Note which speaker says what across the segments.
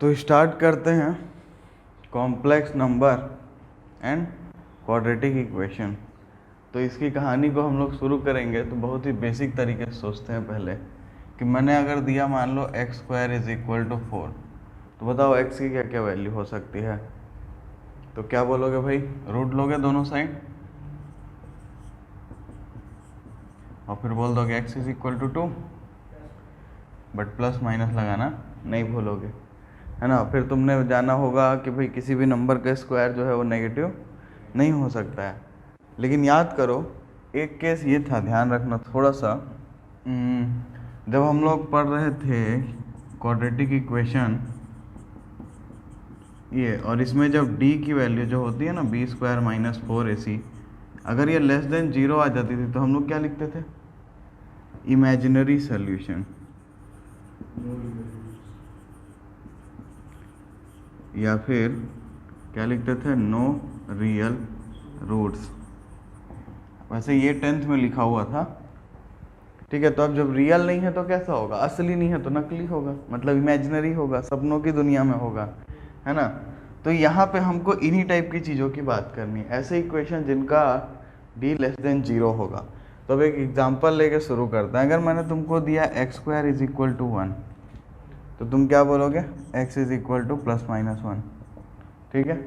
Speaker 1: तो स्टार्ट करते हैं complex number and quadratic equation. तो इसकी कहानी को हम लोग शुरू करेंगे तो बहुत ही बेसिक तरीके से सोचते हैं पहले कि मैंने अगर दिया मान लो x square is equal to 4, तो बताओ एक्स की क्या क्या वैल्यू हो सकती है। तो क्या बोलोगे भाई, रूट लोगे दोनों साइड और फिर बोल दोगे x is equal to 2, but plus minus लगाना नहीं भूलोगे, है ना। फिर तुमने जाना होगा कि भाई किसी भी नंबर का स्क्वायर जो है वो नेगेटिव नहीं हो सकता है। लेकिन याद करो एक केस ये था, ध्यान रखना थोड़ा सा, जब हम लोग पढ़ रहे थे क्वाड्रेटिक इक्वेशन ये, और इसमें जब d की वैल्यू जो होती है ना बी स्क्वायर माइनस 4ac, अगर ये लेस देन 0 आ जाती थी तो हम लोग क्या लिखते थे, इमेजिनरी सोल्यूशन, या फिर क्या लिखते थे, नो रियल रूट्स। वैसे ये 10th में लिखा हुआ था, ठीक है। तो अब जब रियल नहीं है तो कैसा होगा, असली नहीं है तो नकली होगा, मतलब इमेजिनरी होगा, सपनों की दुनिया में होगा, है ना। तो यहाँ पे हमको इन्हीं टाइप की चीज़ों की बात करनी है, ऐसे इक्वेशन जिनका d लेस देन 0 होगा। तो अब एक एग्जांपल लेके शुरू करते हैं। अगर मैंने तुमको दिया x square is equal to 1, तो तुम क्या बोलोगे, x is equal to plus minus 1, ठीक है।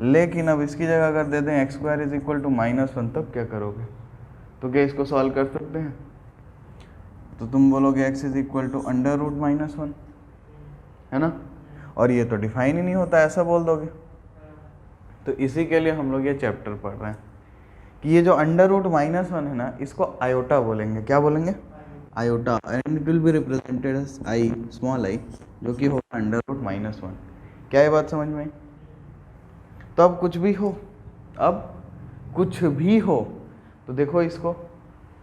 Speaker 1: लेकिन अब इसकी जगह अगर दे दें x square is equal to -1, तब क्या करोगे। तो क्या इसको सॉल्व कर सकते हैं, तो तुम बोलोगे x is equal to under root -1, है ना। और ये तो डिफाइन ही नहीं होता, ऐसा बोल दोगे। तो इसी के लिए हम लोग ये चैप्टर पढ़ रहे हैं कि ये जो अंडर रूट -1 है ना, इसको आयोटा बोलेंगे। क्या बोलेंगे, iota, and it will be represented as I, small I, जो कि होगा अंडर रूट -1। क्या ये बात समझ में आई। तो अब कुछ भी हो, अब कुछ भी हो, तो देखो इसको,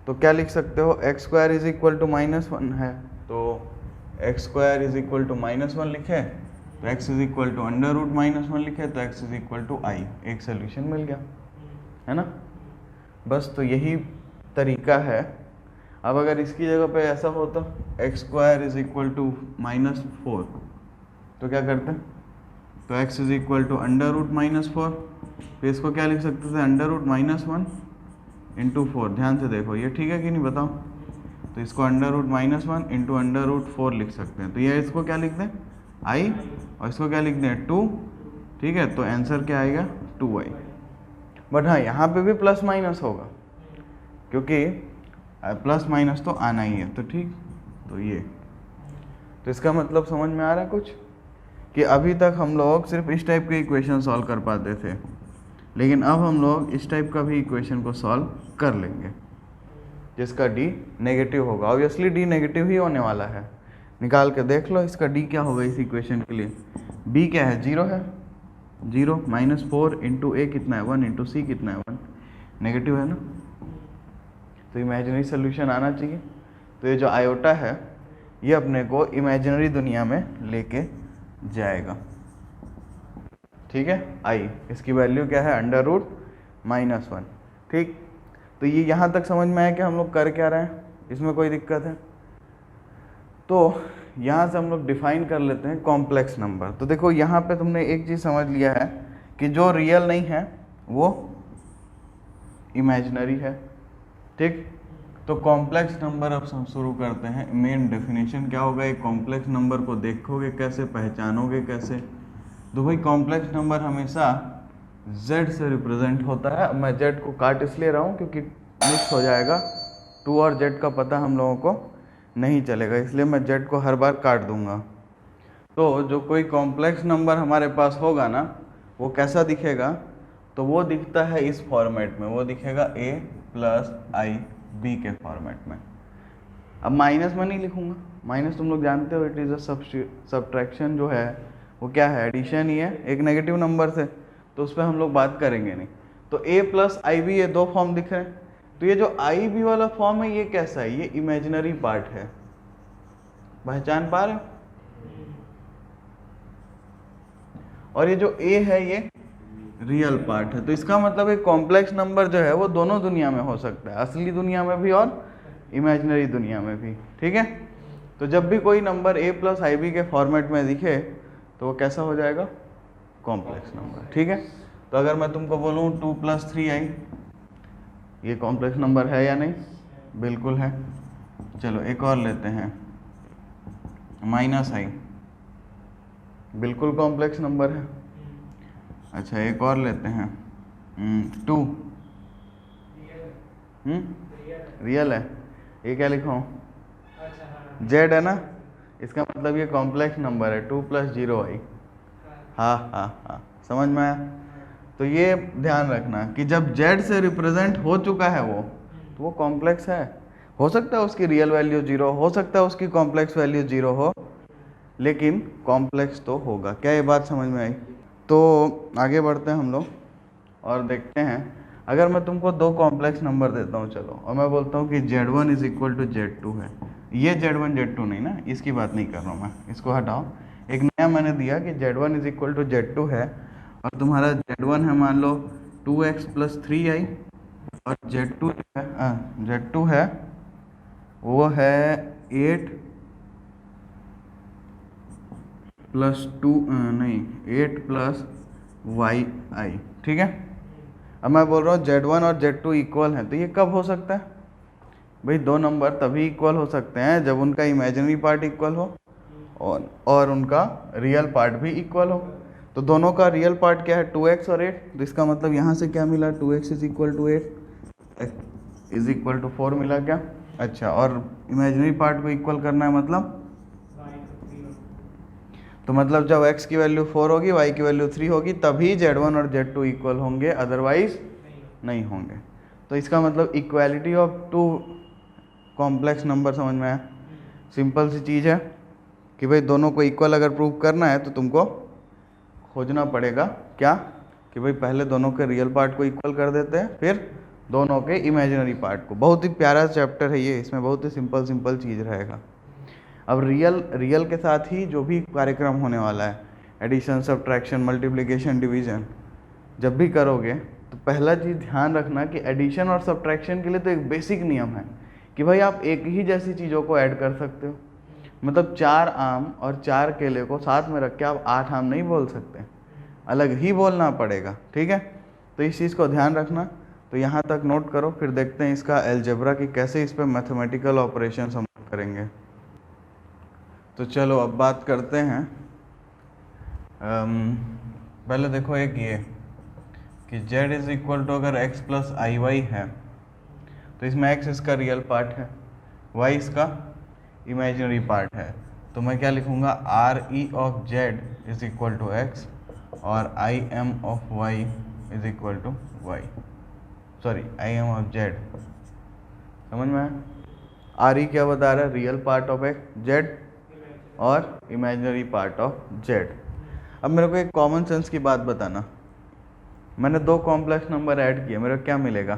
Speaker 1: तो क्या लिख सकते हो, x square is equal to -1 है, तो x square is equal to -1 लिखे, तो x is equal to under root -1 लिखे, तो x is equal to I, एक सोल्यूशन मिल गया, है ना। बस तो यही तरीका है। अब अगर इसकी जगह पे ऐसा होता x square is equal to -4, तो क्या करते हैं, तो x is equal to under root -4, फिर इसको क्या लिख सकते थे, अंडर रूट -1 इंटू 4। ध्यान से देखो ये ठीक है कि नहीं बताओ। तो इसको अंडर रूट -1 इंटू अंडर रूट 4 लिख सकते हैं। तो ये इसको क्या लिख दें, i, और इसको क्या लिख दें, 2, ठीक है। तो आंसर क्या आएगा, 2i। बट हाँ, यहाँ पे भी प्लस माइनस होगा, क्योंकि प्लस माइनस तो आना ही है, तो ठीक। तो ये, तो इसका मतलब समझ में आ रहा है कुछ, कि अभी तक हम लोग सिर्फ इस टाइप के इक्वेशन सॉल्व कर पाते थे, लेकिन अब हम लोग इस टाइप का भी इक्वेशन को सॉल्व कर लेंगे जिसका d नेगेटिव होगा। ऑब्वियसली d नेगेटिव ही होने वाला है, निकाल के देख लो इसका d क्या होगा इस इक्वेशन के लिए। b क्या है, 0 है, 0 -4 इंटू a कितना है 1, इंटू c कितना है 1, नेगेटिव है ना। तो इमेजिनरी सोल्यूशन आना चाहिए। तो ये जो आयोटा है ये अपने को इमेजिनरी दुनिया में लेके जाएगा, ठीक है। आई, इसकी वैल्यू क्या है, अंडर रूट -1, ठीक। तो ये यहाँ तक समझ में आया कि हम लोग कर क्या रहे हैं, इसमें कोई दिक्कत है। तो यहाँ से हम लोग डिफाइन कर लेते हैं कॉम्प्लेक्स नंबर। तो देखो यहाँ पे तुमने एक चीज़ समझ लिया है कि जो रियल नहीं है वो इमेजिनरी है, ठीक। तो कॉम्प्लेक्स नंबर अब हम शुरू करते हैं। मेन डेफिनेशन क्या होगा, एक कॉम्प्लेक्स नंबर को देखोगे कैसे, पहचानोगे कैसे। तो भाई कॉम्प्लेक्स नंबर हमेशा z से रिप्रेजेंट होता है। अब मैं z को काट इसलिए रहा हूँ क्योंकि मिक्स हो जाएगा, 2 और z का पता हम लोगों को नहीं चलेगा, इसलिए मैं z को हर बार काट दूंगा। तो जो कोई कॉम्प्लेक्स नंबर हमारे पास होगा ना, वो कैसा दिखेगा, तो वो दिखता है इस फॉर्मेट में, वो दिखेगा a + ib के फॉर्मेट में। अब माइनस में नहीं लिखूंगा, माइनस तुम लोग जानते हो इट इज़ अ सब्ट्रैक्शन, जो है वो क्या है, एडिशन ही है एक नेगेटिव नंबर से, तो उस पर हम लोग बात करेंगे नहीं। तो a + ib ये दो फॉर्म दिख रहे हैं। तो ये जो ib वाला फॉर्म है ये कैसा है, ये इमेजिनरी पार्ट है, पहचान पा रहे हो। और ये जो a है ये रियल पार्ट है। तो इसका मतलब एक कॉम्प्लेक्स नंबर जो है वो दोनों दुनिया में हो सकता है, असली दुनिया में भी और इमेजिनरी दुनिया में भी, ठीक है। तो जब भी कोई नंबर a + ib के फॉर्मेट में दिखे तो वो कैसा हो जाएगा, कॉम्प्लेक्स नंबर। ठीक है, तो अगर मैं तुमको बोलूँ 2 + 3i, ये कॉम्प्लेक्स नंबर है या नहीं, बिल्कुल है। चलो एक और लेते हैं, -i, बिल्कुल कॉम्प्लेक्स नंबर है। अच्छा एक और लेते हैं 2, रियल है, ये क्या लिखा हूँ, z है ना, इसका मतलब ये कॉम्प्लेक्स नंबर है, 2 + 0i। हाँ हाँ हाँ, समझ में आया। तो ये ध्यान रखना कि जब z से रिप्रेजेंट हो चुका है वो, तो वो कॉम्प्लेक्स है। हो सकता है उसकी रियल वैल्यू 0, हो सकता है उसकी कॉम्प्लेक्स वैल्यू 0 हो, लेकिन कॉम्प्लेक्स तो होगा। क्या ये बात समझ में आई? तो आगे बढ़ते हैं हम लोग और देखते हैं, अगर मैं तुमको दो कॉम्प्लेक्स नंबर देता हूँ चलो, और मैं बोलता हूँ कि z1 = z2 है, ये z1 z2 नहीं ना, इसकी बात नहीं कर रहा हूँ मैं, इसको हटाओ। एक नया मैंने दिया कि z1 = z2 है, और तुम्हारा z1 है मान लो 2x + 3i, और z2 है वो है 8 + 2 नहीं 8 + yi। ठीक है, अब मैं बोल रहा हूँ z1 और z2 इक्वल हैं, तो ये कब हो सकता है भाई? दो नंबर तभी इक्वल हो सकते हैं जब उनका इमेजिनरी पार्ट इक्वल हो और उनका रियल पार्ट भी इक्वल हो। तो दोनों का रियल पार्ट क्या है, 2x और 8, तो इसका मतलब यहाँ से क्या मिला, 2x = 8 = 4 मिला क्या? अच्छा, और इमेजिनरी पार्ट को इक्वल करना है मतलब, तो मतलब जब x की वैल्यू 4 होगी, y की वैल्यू 3 होगी, तभी z1 और z2 इक्वल होंगे, अदरवाइज नहीं होंगे। तो इसका मतलब equality of two complex number, समझ में आया? सिंपल सी चीज़ है कि भाई दोनों को इक्वल अगर प्रूव करना है तो तुमको खोजना पड़ेगा क्या, कि भाई पहले दोनों के रियल पार्ट को इक्वल कर देते हैं, फिर दोनों के इमेजिनरी पार्ट को। बहुत ही प्यारा चैप्टर है ये, इसमें बहुत ही सिंपल चीज़ रहेगा। अब रियल के साथ ही जो भी कार्यक्रम होने वाला है, एडिशन, सब्ट्रैक्शन, मल्टीप्लिकेशन, डिवीजन, जब भी करोगे तो पहला चीज़ ध्यान रखना कि एडिशन और सब्ट्रैक्शन के लिए तो एक बेसिक नियम है कि भाई आप एक ही जैसी चीज़ों को ऐड कर सकते हो। मतलब 4 आम और 4 केले को साथ में रख के आप 8 आम नहीं बोल सकते, अलग ही बोलना पड़ेगा। ठीक है, तो इस चीज़ को ध्यान रखना। तो यहाँ तक नोट करो, फिर देखते हैं इसका अलजेब्रा की कैसे इस पर मैथमेटिकल ऑपरेशन हम करेंगे। तो चलो अब बात करते हैं, पहले देखो एक ये कि z = अगर x + iy है, तो इसमें x इसका रियल पार्ट है, y इसका इमेजिनरी पार्ट है। तो मैं क्या लिखूँगा, re of z = x और im of y = y, sorry im of z। समझ में आया? re क्या बता रहा है, रियल पार्ट ऑफ z और इमेजिनरी पार्ट ऑफ z। अब मेरे को एक कॉमन सेंस की बात बताना, मैंने दो कॉम्प्लेक्स नंबर ऐड किए, मेरे को क्या मिलेगा?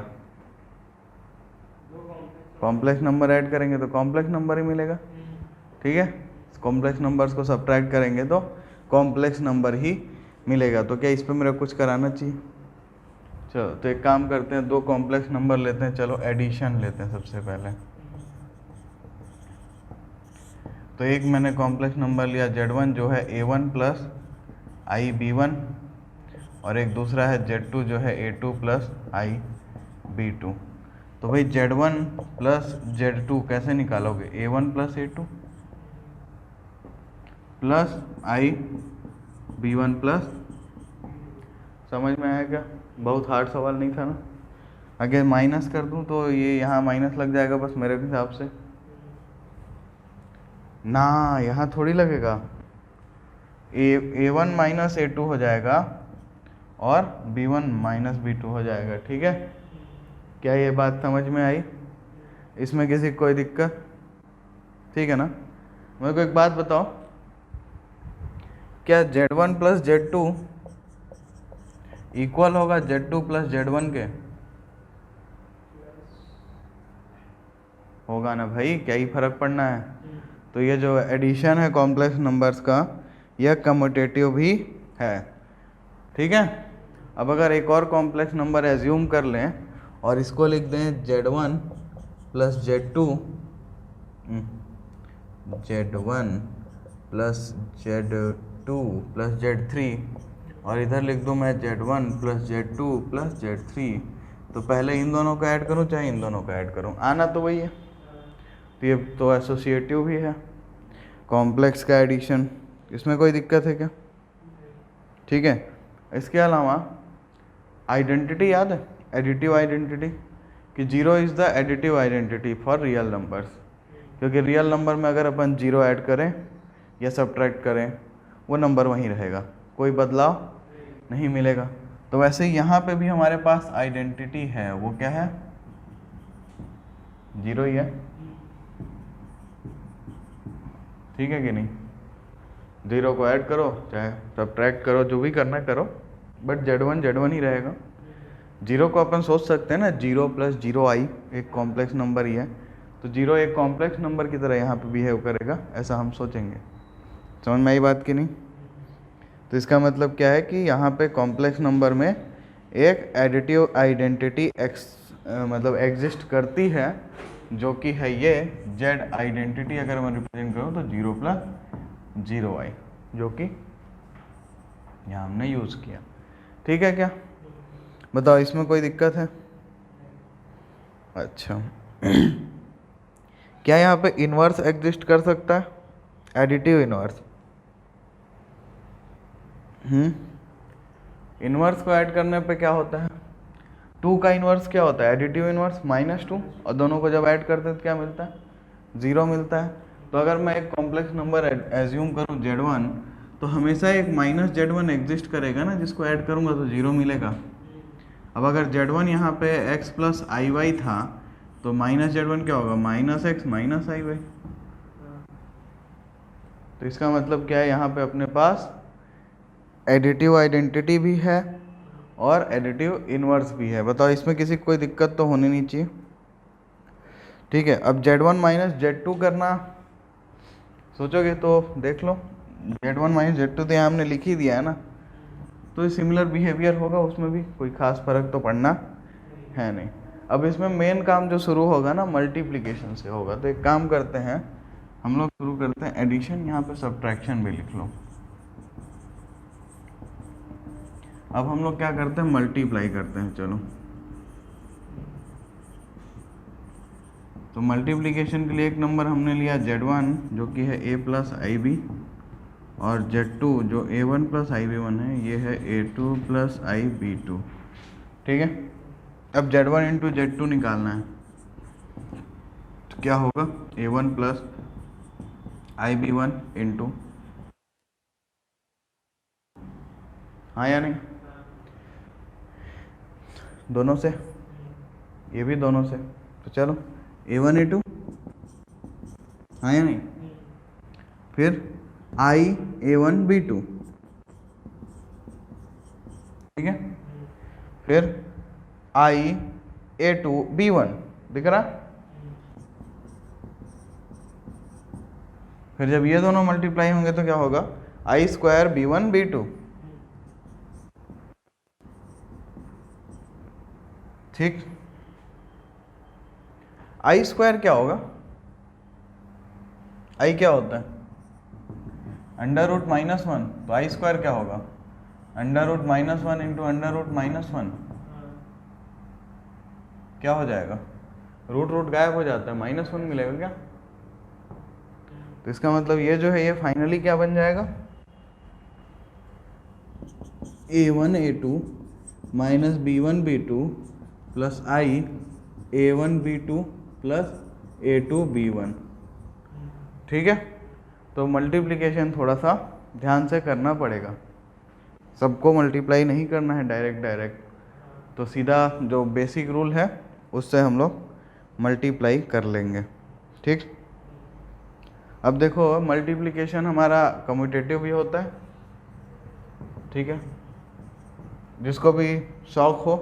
Speaker 1: कॉम्प्लेक्स नंबर ऐड करेंगे तो कॉम्प्लेक्स नंबर ही मिलेगा। ठीक है, कॉम्प्लेक्स नंबर्स को सब्ट्रैक्ट करेंगे तो कॉम्प्लेक्स नंबर ही मिलेगा। तो क्या इस पर मेरा कुछ कराना चाहिए? चलो तो एक काम करते हैं, दो कॉम्प्लेक्स नंबर लेते हैं, चलो एडिशन लेते हैं सबसे पहले। तो एक मैंने कॉम्प्लेक्स नंबर लिया z1 जो है a1 + ib1, और एक दूसरा है z2 जो है a2 + ib2। तो भाई z1 + z2 कैसे निकालोगे, a1 + a2 + ib1 +, समझ में आया क्या? बहुत हार्ड सवाल नहीं था ना। अगर माइनस कर दूं तो ये यहाँ माइनस लग जाएगा बस मेरे हिसाब से ना, यहाँ थोड़ी लगेगा, a1 - a2 हो जाएगा और b1 - b2 हो जाएगा। ठीक है, क्या ये बात समझ में आई? इसमें किसी कोई दिक्कत? ठीक है ना। मेरे को एक बात बताओ, क्या z1 + z2 इक्वल होगा z2 + z1 के? होगा ना भाई, क्या ही फर्क पड़ना है। तो ये जो एडिशन है कॉम्प्लेक्स नंबर्स का, यह कम्यूटेटिव भी है। ठीक है, अब अगर एक और कॉम्प्लेक्स नंबर एज्यूम कर लें और इसको लिख दें z1 + z2, z1 plus Z2 plus Z3, और इधर लिख दूँ मैं Z1 plus Z2 plus Z3। तो पहले इन दोनों को ऐड करूँ चाहे इन दोनों को ऐड करूँ, आना तो वही है। तो ये तो एसोसिएटिव भी है, कॉम्प्लेक्स का एडिशन, इसमें कोई दिक्कत है क्या? ठीक है। इसके अलावा आइडेंटिटी याद है, एडिटिव आइडेंटिटी, कि zero is the additive identity for real numbers, क्योंकि रियल नंबर में अगर अपन जीरो ऐड करें या सब्ट्रैक्ट करें वो नंबर वहीं रहेगा, कोई बदलाव नहीं मिलेगा। तो वैसे ही यहाँ पे भी हमारे पास आइडेंटिटी है, वो क्या है? जीरो ही है, ठीक है कि नहीं? जीरो को ऐड करो चाहे सब्ट्रैक्ट करो, जो भी करना करो, बट Z1 ही रहेगा। जीरो को अपन सोच सकते हैं ना, जीरो प्लस जीरो आई एक कॉम्प्लेक्स नंबर ही है, तो जीरो एक कॉम्प्लेक्स नंबर की तरह यहाँ पे बिहेव करेगा, ऐसा हम सोचेंगे। समझ में आई बात कि नहीं? तो इसका मतलब क्या है कि यहाँ पे कॉम्प्लेक्स नंबर में एक एडिटिव आइडेंटिटी मतलब एग्जिस्ट करती है, जो कि है ये Z आइडेंटिटी। अगर मैं रिप्रेजेंट करूँ तो जीरो प्लस जीरो आई, जो कि यहाँ हमने यूज़ किया। ठीक है क्या? बताओ इसमें कोई दिक्कत है? अच्छा क्या यहाँ पे इनवर्स एग्जिस्ट कर सकता है? Additive inverse. इनवर्स को ऐड करने पे क्या होता है? टू का इनवर्स क्या होता है? एडिटिव इनवर्स -2, और दोनों को जब ऐड करते हैं तो क्या मिलता है? ज़ीरो मिलता है। तो अगर मैं एक कॉम्प्लेक्स नंबर एज्यूम करूँ Z1, तो हमेशा एक -Z1 एग्जिस्ट करेगा ना, जिसको ऐड करूँगा तो ज़ीरो मिलेगा। अब अगर Z1 यहाँ पे x प्लस आई वाई था, तो -Z1 क्या होगा? -x माइनस आई वाई। तो इसका मतलब क्या है, यहाँ पे अपने पास एडिटिव आइडेंटिटी भी है और एडिटिव इनवर्स भी है। बताओ इसमें किसी को कोई दिक्कत तो होनी नहीं चाहिए। ठीक है। अब Z1 माइनस Z2 करना सोचोगे तो देख लो, Z1 माइनस Z2 तो यहाँ हमने लिख ही दिया है ना, तो सिमिलर बिहेवियर होगा, उसमें भी कोई खास फर्क तो पड़ना है नहीं। अब इसमें मेन काम जो शुरू होगा ना, मल्टीप्लिकेशन से होगा। तो एक काम करते हैं हम लोग, शुरू करते हैं एडिशन, यहाँ पे सब्ट्रैक्शन भी लिख लो। अब हम लोग क्या करते हैं? मल्टीप्लाई करते हैं। चलो, तो मल्टीप्लिकेशन के लिए एक नंबर हमने लिया Z1 जो कि है a प्लस आई बी, और Z2 जो a1 plus I B one है, ये है a2 plus I B to. ठीक है। अब Z1 इंटू Z2 निकालना है, तो क्या होगा? a1 plus I B one into, हाँ या नहीं? दोनों से, ये भी दोनों से, तो चलो a1 a2, हाँ या नहीं? फिर I a1 b2, ठीक है। फिर I a2 b1, दिख रहा? फिर जब ये दोनों मल्टीप्लाई होंगे तो क्या होगा? I स्क्वायर b1 b2, ठीक। I स्क्वायर क्या होगा? I क्या होता है? अंडर रूट -1, तो I स्क्वायर क्या होगा? अंडर रूट -1 इंटू अंडर रूट -1, क्या हो जाएगा? रूट रूट गायब हो जाता है, -1 मिलेगा क्या? तो इसका मतलब ये जो है, ये फाइनली क्या बन जाएगा? a1 a2 minus b1 b2 plus I a1 b2 plus a2 b1। ठीक है। तो मल्टीप्लिकेशन थोड़ा सा ध्यान से करना पड़ेगा, सबको मल्टीप्लाई नहीं करना है डायरेक्ट, तो सीधा जो बेसिक रूल है उससे हम लोग मल्टीप्लाई कर लेंगे। ठीक। अब देखो, मल्टीप्लिकेशन हमारा कम्यूटेटिव भी होता है, ठीक है। जिसको भी शौक हो,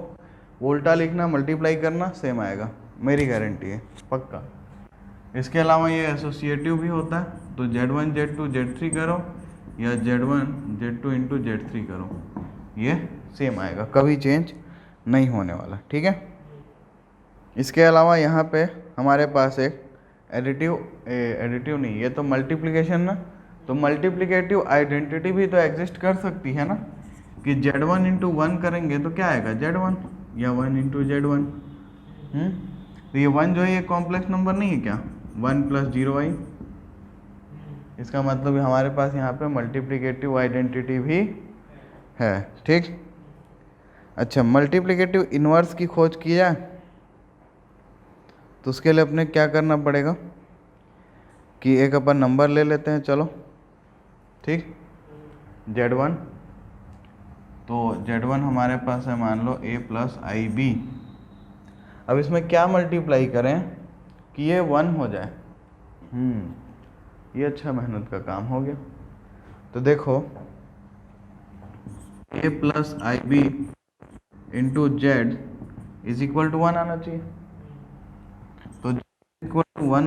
Speaker 1: वो उल्टा लिखना, मल्टीप्लाई करना सेम आएगा, मेरी गारंटी है, पक्का। इसके अलावा ये एसोसिएटिव भी होता है, तो Z1 Z2 Z3 करो या Z1 Z2 इंटू Z3 करो, ये सेम आएगा, कभी चेंज नहीं होने वाला। ठीक है। इसके अलावा यहाँ पे हमारे पास एक एडिटिव नहीं, ये तो मल्टीप्लिकेशन ना, तो मल्टीप्लिकेटिव आइडेंटिटी भी तो एग्जिस्ट कर सकती है ना, कि Z1 इंटू 1 करेंगे तो क्या आएगा Z1, या 1 इंटू Z1। तो ये 1 जो है ये कॉम्प्लेक्स नंबर नहीं है क्या, 1 प्लस 0i, इसका मतलब हमारे पास यहाँ पे मल्टीप्लिकेटिव आइडेंटिटी भी है। ठीक, अच्छा मल्टीप्लिकेटिव इन्वर्स की खोज की जाए तो उसके लिए अपने क्या करना पड़ेगा कि एक अपन नंबर ले लेते हैं, चलो ठीक, Z1, तो Z1 हमारे पास है मान लो a प्लस आई बी। अब इसमें क्या मल्टीप्लाई करें कि ये 1 हो जाए। ये अच्छा मेहनत का काम हो गया। तो देखो a plus I B into Z is equal to 1 आना चाहिए, तो equal to 1,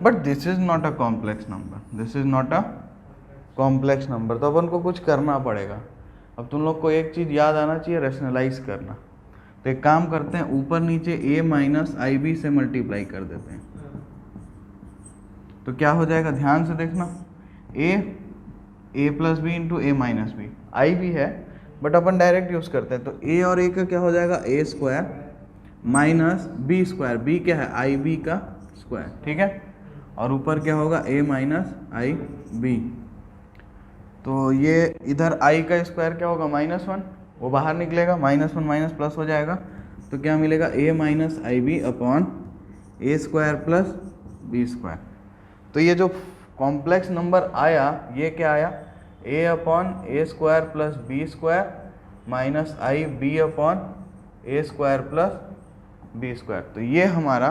Speaker 1: but this is not a complex number, this is not a complex number. तो अपन को कुछ करना पड़ेगा। अब तुम लोग को एक चीज़ याद आना चाहिए, रेशनलाइज करना। तो एक काम करते हैं, ऊपर नीचे a माइनस आई बी से मल्टीप्लाई कर देते हैं, तो क्या हो जाएगा ध्यान से देखना, a plus B into A minus B, I भी है बट अपन डायरेक्ट यूज़ करते हैं। तो a और a का क्या हो जाएगा a square minus B square, b क्या है आई बी का स्क्वायर, ठीक है, और ऊपर क्या होगा a माइनस आई बी। तो ये इधर i का स्क्वायर क्या होगा -1, वो बाहर निकलेगा, -1 माइनस प्लस हो जाएगा, तो क्या मिलेगा a minus I B upon A square plus B square. तो ये जो कॉम्प्लेक्स नंबर आया ये क्या आया, a upon A square plus B square minus I B upon A square plus B square. तो ये हमारा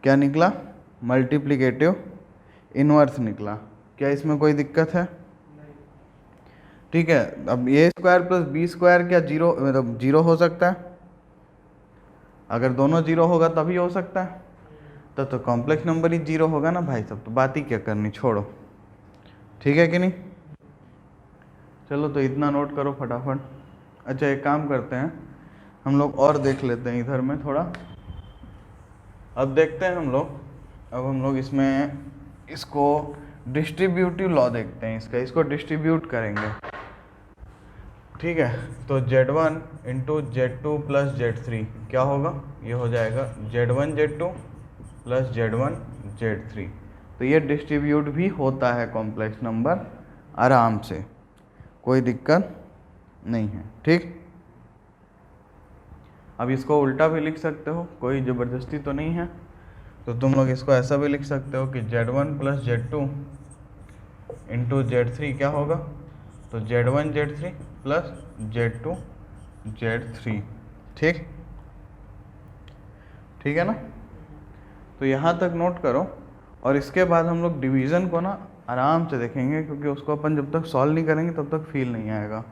Speaker 1: क्या निकला, मल्टीप्लिकेटिव इन्वर्स निकला। क्या इसमें कोई दिक्कत है? ठीक है। अब ए स्क्वायर प्लस बी स्क्वायर क्या जीरो, मतलब जीरो हो सकता है? अगर दोनों जीरो होगा तभी हो सकता है, तो कॉम्प्लेक्स नंबर ही जीरो होगा ना भाई साहब, तो बात ही क्या करनी, छोड़ो। ठीक है कि नहीं? चलो तो इतना नोट करो फटाफट। अच्छा एक काम करते हैं, हम लोग और देख लेते हैं इधर में थोड़ा। अब देखते हैं हम लोग इसमें इसको डिस्ट्रीब्यूटिव लॉ देखते हैं इसको डिस्ट्रीब्यूट करेंगे। ठीक है, तो Z1 into Z2 plus Z3 क्या होगा, ये हो जाएगा Z1 Z2 plus Z1 Z3। तो ये डिस्ट्रीब्यूट भी होता है कॉम्प्लेक्स नंबर आराम से, कोई दिक्कत नहीं है। ठीक, अब इसको उल्टा भी लिख सकते हो, कोई ज़बरदस्ती तो नहीं है। तो तुम लोग इसको ऐसा भी लिख सकते हो कि Z1 plus Z2 into Z3 क्या होगा, तो Z1 Z3 plus Z2 Z3। ठीक, ठीक है ना? तो यहाँ तक नोट करो, और इसके बाद हम लोग डिवीज़न को ना आराम से देखेंगे, क्योंकि उसको अपन जब तक सॉल्व नहीं करेंगे तब तक फील नहीं आएगा।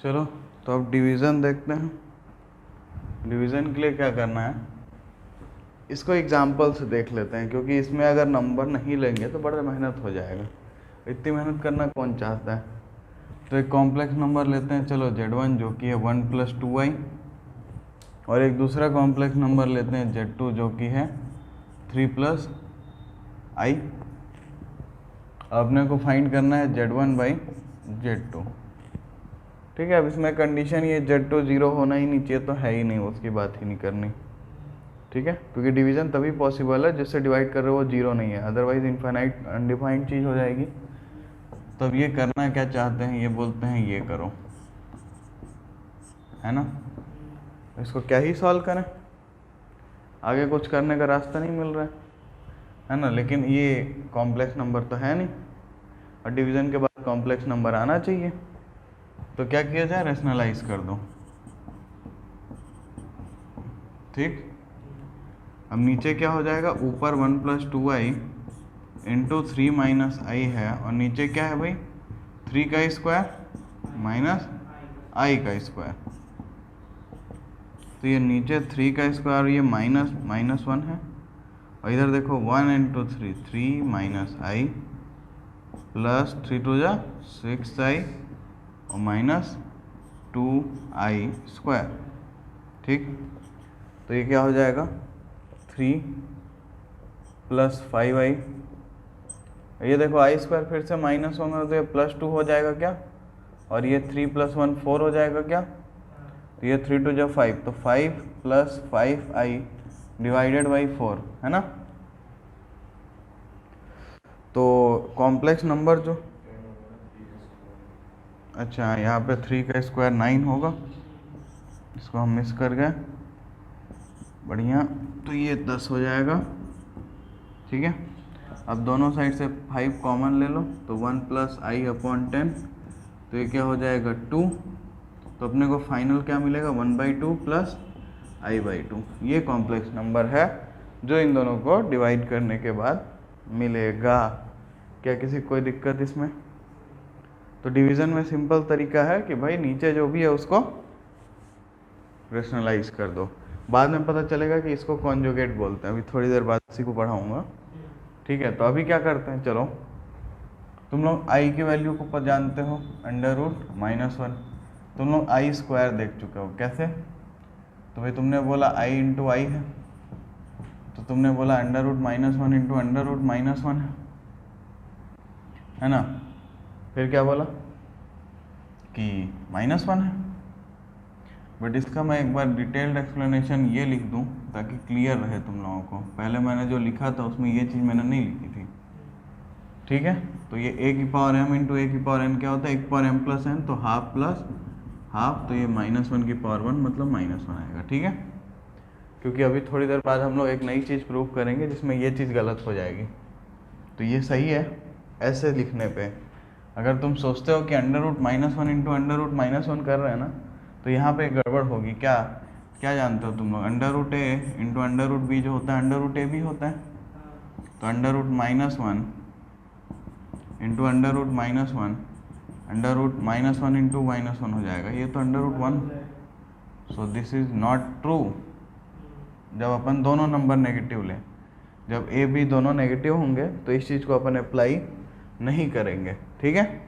Speaker 1: चलो तो अब डिवीज़न देखते हैं। डिवीज़न के लिए क्या करना है, इसको एग्जाम्पल से देख लेते हैं, क्योंकि इसमें अगर नंबर नहीं लेंगे तो बड़ा मेहनत हो जाएगा। इतनी मेहनत करना कौन चाहता है? तो एक कॉम्प्लेक्स नंबर लेते हैं, चलो Z1 जो कि है 1 प्लस 2i, और एक दूसरा कॉम्प्लेक्स नंबर लेते हैं Z2 जो कि है 3 प्लस i। अपने को फाइंड करना है Z1 बाई Z2। ठीक है, अब इसमें कंडीशन ये Z2 0 होना ही नहीं चाहिए, तो है ही नहीं, उसकी बात ही नहीं करनी। ठीक है, क्योंकि डिवीज़न तभी पॉसिबल है जिससे डिवाइड कर रहे हो वो 0 नहीं है, अदरवाइज इनफाइनाइट अनडिफाइंड चीज़ हो जाएगी। तो अब ये करना क्या चाहते हैं, ये बोलते हैं ये करो, है ना? इसको क्या ही सॉल्व करें, आगे कुछ करने का रास्ता नहीं मिल रहा है ना? लेकिन ये कॉम्प्लेक्स नंबर तो है नहीं, और डिवीज़न के बाद कॉम्प्लेक्स नंबर आना चाहिए। तो क्या किया जाए, रेशनलाइज कर दो। ठीक, अब नीचे क्या हो जाएगा, ऊपर 1 प्लस 2i इंटू 3 माइनस आई है, और नीचे क्या है भाई 3 का स्क्वायर माइनस आई का स्क्वायर। तो ये नीचे 3 का स्क्वायर और ये -1 है, और इधर देखो 1 इंटू 3 माइनस आई प्लस 3 2 जा 6i और माइनस 2i स्क्वायर। ठीक, तो ये क्या हो जाएगा 3 प्लस 5i, ये देखो आई स्क्वायर फिर से माइनस होगा तो ये +2 हो जाएगा क्या, और ये 3 + 1 4 हो जाएगा क्या, तो ये 3 × 2 = 5, तो 5 + 5i डिवाइडेड बाई 4 है ना। तो कॉम्प्लेक्स नंबर जो, अच्छा यहाँ पे 3 का स्क्वायर 9 होगा, इसको हम मिस कर गए, बढ़िया, तो ये 10 हो जाएगा, ठीक है। अब दोनों साइड से 5 कॉमन ले लो, तो 1 + i/10, तो ये क्या हो जाएगा 2, तो अपने को फाइनल क्या मिलेगा 1/2 + i/2। ये कॉम्प्लेक्स नंबर है जो इन दोनों को डिवाइड करने के बाद मिलेगा। क्या किसी कोई दिक्कत इसमें? तो डिवीज़न में सिंपल तरीका है कि भाई नीचे जो भी है उसको रेशनलाइज कर दो, बाद में पता चलेगा कि इसको कॉन्जुगेट बोलते हैं, अभी थोड़ी देर बाद इसी को पढ़ाऊँगा, ठीक है। तो अभी क्या करते हैं, चलो तुम लोग i की वैल्यू को जानते हो √-1, तुम लोग i स्क्वायर देख चुके हो कैसे, तो भाई तुमने बोला i × i है, तो तुमने बोला √-1 × √-1 है ना, फिर क्या बोला कि -1 है, बट इसका मैं एक बार डिटेल्ड एक्सप्लेनेशन ये लिख दूं ताकि क्लियर रहे तुम लोगों को। पहले मैंने जो लिखा था उसमें ये चीज़ मैंने नहीं लिखी थी, ठीक है। तो ये a की पावर m × a की पावर n क्या होता है, 1 की पावर m + n, तो हाफ प्लस हाफ, तो ये -1 की पावर 1 मतलब -1 आएगा, ठीक है। क्योंकि अभी थोड़ी देर बाद हम लोग एक नई चीज़ प्रूव करेंगे जिसमें ये चीज़ गलत हो जाएगी, तो ये सही है ऐसे लिखने पे। अगर तुम सोचते हो कि √-1 × √-1 कर रहे हैं ना, तो यहाँ पे गड़बड़ होगी। क्या क्या जानते हो तुम लोग, √a × √b जो होता है √a भी होता है, तो √-1 × √-1 √-1 × -1 हो जाएगा, ये तो √1, so this is not true. जब अपन दोनों नंबर नेगेटिव लें, जब a b दोनों नेगेटिव होंगे तो इस चीज़ को अपन अप्लाई नहीं करेंगे, ठीक है।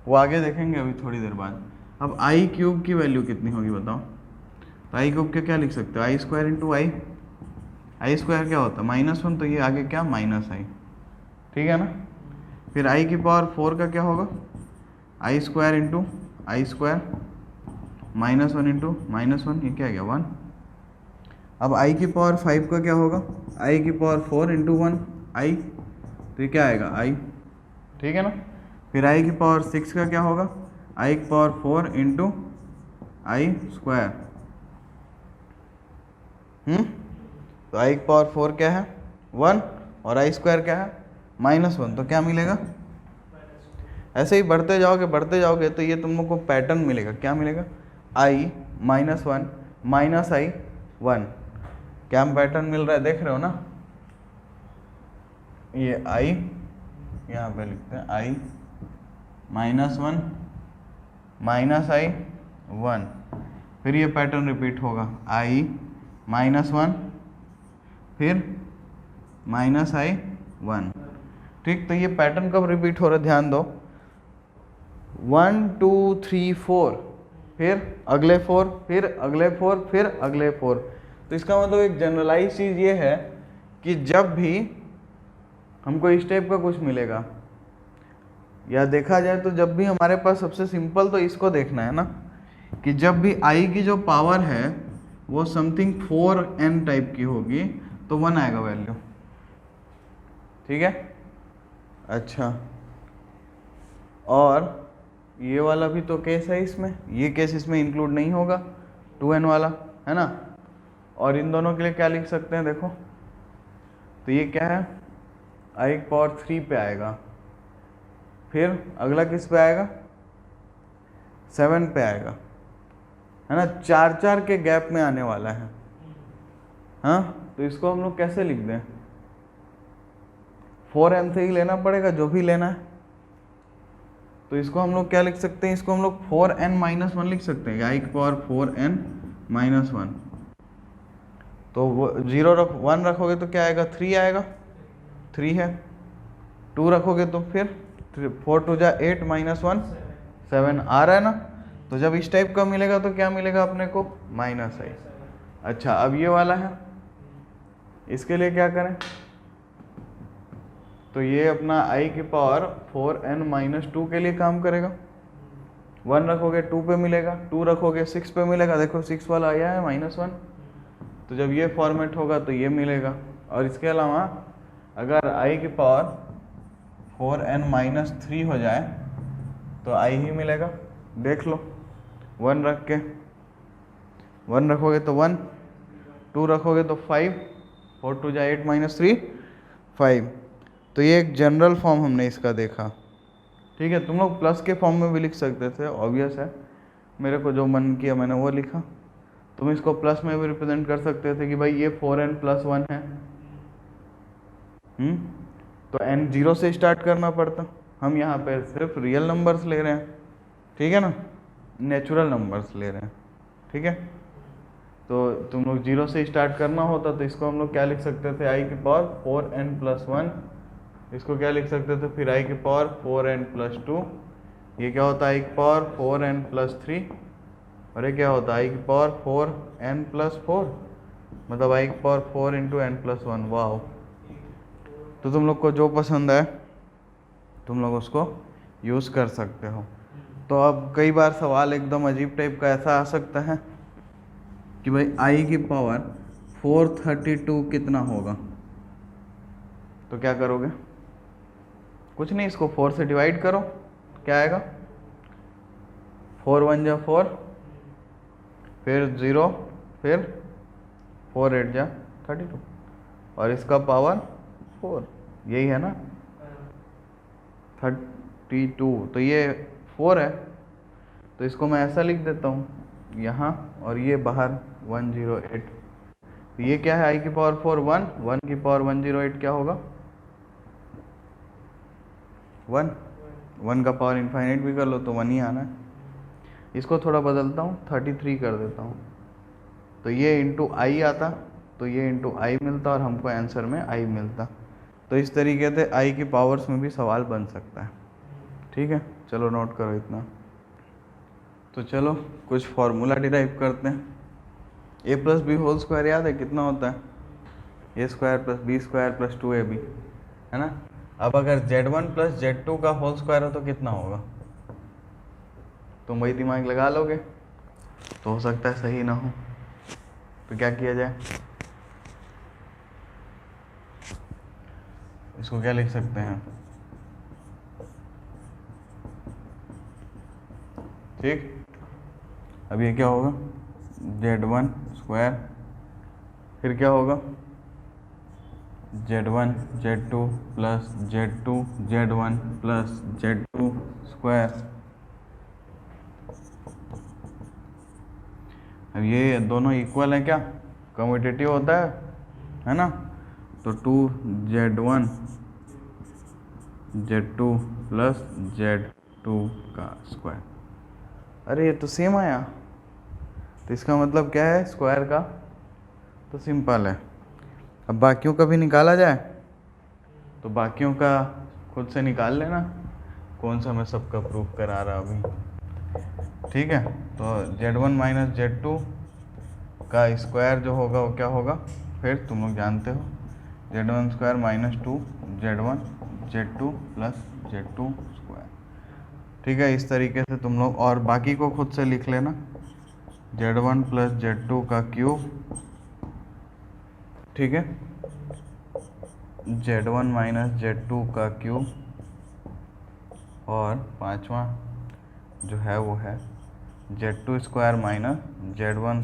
Speaker 1: वो आगे देखेंगे अभी थोड़ी देर बाद। अब i³ की वैल्यू कितनी होगी बताओ, तो i³ के क्या लिख सकते हो, i² × i स्क्वायर क्या होता है -1, तो ये आगे क्या -i, ठीक है ना। फिर i की पावर 4 का क्या होगा, i² × i स्क्वायर -1 × -1, ये क्या गया 1। अब i की पावर 5 का क्या होगा, i की पावर 4 × 1 i, तो ये क्या आएगा i, ठीक है ना। फिर i की पावर 6 का क्या होगा, i की पावर 4 × i स्क्वायर, तो i की पावर 4 क्या है 1 और i स्क्वायर क्या है -1, तो क्या मिलेगा, ऐसे ही बढ़ते जाओगे तो ये तुम लोग को पैटर्न मिलेगा, क्या मिलेगा i -1 -i 1, क्या पैटर्न मिल रहा है देख रहे हो ना। ये i यहाँ पे लिखते हैं i -1 -i 1, फिर ये पैटर्न रिपीट होगा i -1 फिर -i 1, ठीक। तो ये पैटर्न कब रिपीट हो रहा है ध्यान दो, 1 2 3 4, फिर अगले 4, फिर अगले 4, फिर अगले 4। तो इसका मतलब एक जनरलाइज चीज़ ये है कि जब भी हमको इस टाइप का कुछ मिलेगा, या देखा जाए तो जब भी हमारे पास सबसे सिंपल तो इसको देखना है ना, कि जब भी i की जो पावर है वो समथिंग 4n टाइप की होगी तो 1 आएगा वैल्यू, ठीक है। अच्छा, और ये वाला भी तो केस है इसमें, ये केस इसमें इंक्लूड नहीं होगा 2n वाला, है ना। और इन दोनों के लिए क्या लिख सकते हैं देखो, तो ये क्या है i की पावर 3 पे आएगा, फिर अगला किस पे आएगा 7 पे आएगा, है ना। 4 के गैप में आने वाला है, हाँ। तो इसको हम लोग कैसे लिख दें, 4n से ही लेना पड़ेगा जो भी लेना है, तो इसको हम लोग क्या लिख सकते हैं, इसको हम लोग 4n - 1 लिख सकते हैं, i की पावर 4n - 1, तो 1 रखोगे तो क्या आएगा 3 आएगा, 3 है। 2 रखोगे तो फिर 4 × 2 = 8 - 1 7 आ रहा है ना। तो जब इस टाइप का मिलेगा तो क्या मिलेगा अपने को -i। अच्छा, अब ये वाला है, इसके लिए क्या करें, तो ये अपना i की पावर 4n-2 के लिए काम करेगा। 1 रखोगे 2 पे मिलेगा, 2 रखोगे 6 पे मिलेगा। देखो 6 वाला आया है -1, तो जब ये फॉर्मेट होगा तो ये मिलेगा। और इसके अलावा अगर i की पावर 4n-3 हो जाए तो i ही मिलेगा। देख लो 1 रख के, 1 रखोगे तो 1, 2 रखोगे तो 5, 4 2 जाए 8 -3 5। तो ये एक जनरल फॉर्म हमने इसका देखा। ठीक है, तुम लोग प्लस के फॉर्म में भी लिख सकते थे, ऑब्वियस है। मेरे को जो मन किया मैंने वो लिखा। तुम इसको प्लस में भी रिप्रेजेंट कर सकते थे कि भाई ये 4n+1 है। तो n 0 से स्टार्ट करना पड़ता, हम यहाँ पे सिर्फ रियल नंबर्स ले रहे हैं। ठीक है ना, नेचुरल नंबर्स ले रहे हैं। ठीक है, तो तुम लोग 0 से स्टार्ट करना होता तो इसको हम लोग क्या लिख सकते थे, i की पावर 4n+1। इसको क्या लिख सकते थे फिर, i की पावर 4n+2। ये क्या होता है, i की पावर 4n+3। और ये क्या होता है, i की पावर 4n+4, मतलब i की पावर 4 × n+1। वाह। तो तुम लोग को जो पसंद है तुम लोग उसको यूज़ कर सकते हो। तो अब कई बार सवाल एकदम अजीब टाइप का ऐसा आ सकता है कि भाई i की पावर 432 कितना होगा। तो क्या करोगे, कुछ नहीं, इसको 4 से डिवाइड करो, क्या आएगा, 4 1 जा 4, फिर 0, फिर 4 8 जा 32, और इसका पावर 4, यही है ना 32। तो ये 4 है, तो इसको मैं ऐसा लिख देता हूँ यहाँ, और ये बाहर 108। तो ये क्या है, i की पावर 4 1, 1 की पावर 108 क्या होगा 1। 1 का पावर इनफाइनाइट भी कर लो तो 1 ही आना है। इसको थोड़ा बदलता हूँ, 33 कर देता हूँ, तो ये इंटू आई आता, तो ये इंटू आई मिलता और हमको आंसर में i मिलता। तो इस तरीके से i की पावर्स में भी सवाल बन सकता है। ठीक है, चलो नोट करो इतना। तो चलो कुछ फार्मूला डिराइव करते हैं। a+b² याद है कितना होता है, a² + b² + 2ab, है ना। अब अगर z1 + z2 का होल स्क्वायर हो तो कितना होगा, तुम वही दिमाग लगा लोगे, तो हो सकता है सही ना हो। तो क्या किया जाए, इसको क्या लिख सकते हैं, ठीक। अब ये क्या होगा, z1², फिर क्या होगा z1 z2 + z2 z1 + z2²। अब ये दोनों इक्वल है क्या, कम्यूटेटिव होता है ना। तो 2z1 z2 + z2 का स्क्वायर। अरे ये तो सेम आया, तो इसका मतलब क्या है स्क्वायर का, तो सिंपल है। अब बाकियों का भी निकाला जाए, तो बाकियों का खुद से निकाल लेना, कौन सा मैं सबका प्रूफ करा रहा अभी। ठीक है, तो z1 - z2 का स्क्वायर जो होगा वो क्या होगा, फिर तुम लोग जानते हो z1² - 2 z1 z2 + z2²। ठीक है, इस तरीके से तुम लोग, और बाकी को खुद से लिख लेना, z1 + z2 का क्यूब, ठीक है, z1 - z2 का क्यूब, और पांचवा जो है वो है z2² - z1² = z1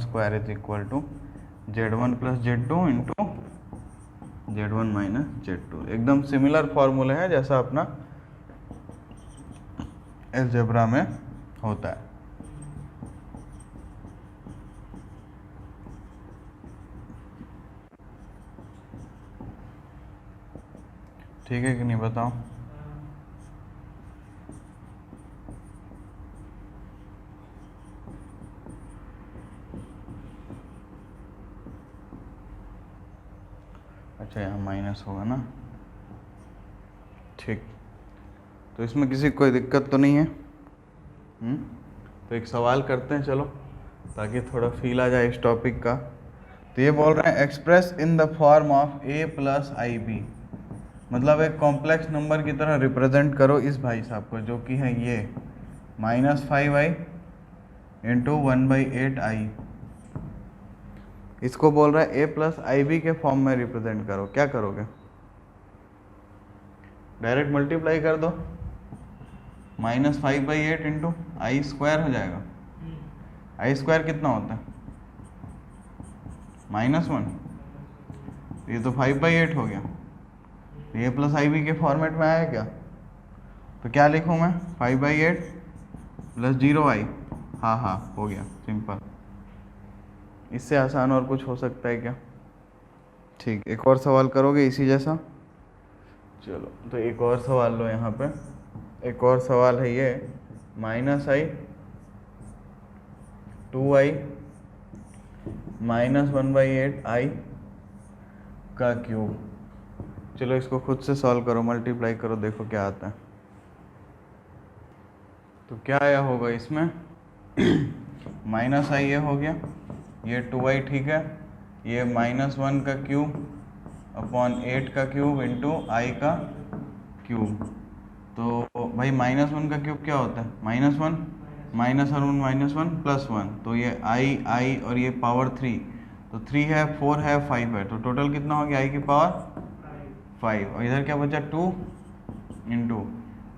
Speaker 1: + z2 into z1 - z2। एकदम सिमिलर फॉर्मूला है जैसा अपना अलजेब्रा में होता है। ठीक है कि नहीं बताओ। अच्छा यहाँ माइनस होगा ना, ठीक। तो इसमें किसी को कोई दिक्कत तो नहीं है। तो एक सवाल करते हैं चलो, ताकि थोड़ा फील आ जाए इस टॉपिक का। तो ये बोल रहे हैं express in the form of a + ib मतलब एक कॉम्प्लेक्स नंबर की तरह रिप्रेजेंट करो इस भाई साहब को, जो कि है ये -5i इंटू 1/8i। इसको बोल रहा है a प्लस आई बी के फॉर्म में रिप्रेजेंट करो। क्या करोगे? डायरेक्ट मल्टीप्लाई कर दो, -5/8 इंटू आई स्क्वायर हो जाएगा। आई स्क्वायर कितना होता है? -1। ये तो 5/8 हो गया। ये प्लस आई बी के फॉर्मेट में आया क्या? तो क्या लिखूँ मैं? 5/8 प्लस 0i। हाँ हाँ, हो गया, सिंपल। इससे आसान और कुछ हो सकता है क्या? ठीक, एक और सवाल करोगे इसी जैसा? चलो तो एक और सवाल लो यहाँ पे। एक और सवाल है ये, -i 2i -1/8i का क्यूब। चलो इसको खुद से सॉल्व करो, मल्टीप्लाई करो, देखो क्या आता है। तो क्या आया होगा इसमें? -i ये हो गया, ये 2i, ठीक है, ये -1 का क्यूब अपॉन 8 का क्यूब इंटू आई का क्यूब। तो भाई -1 का क्यूब क्या होता है? -1 माइनस और -1 प्लस 1, तो ये आई और ये पावर 3, तो 3 है, 4 है, 5 है, तो टोटल कितना हो गया? आई की पावर 5। और इधर क्या बचा? 2 इंटू,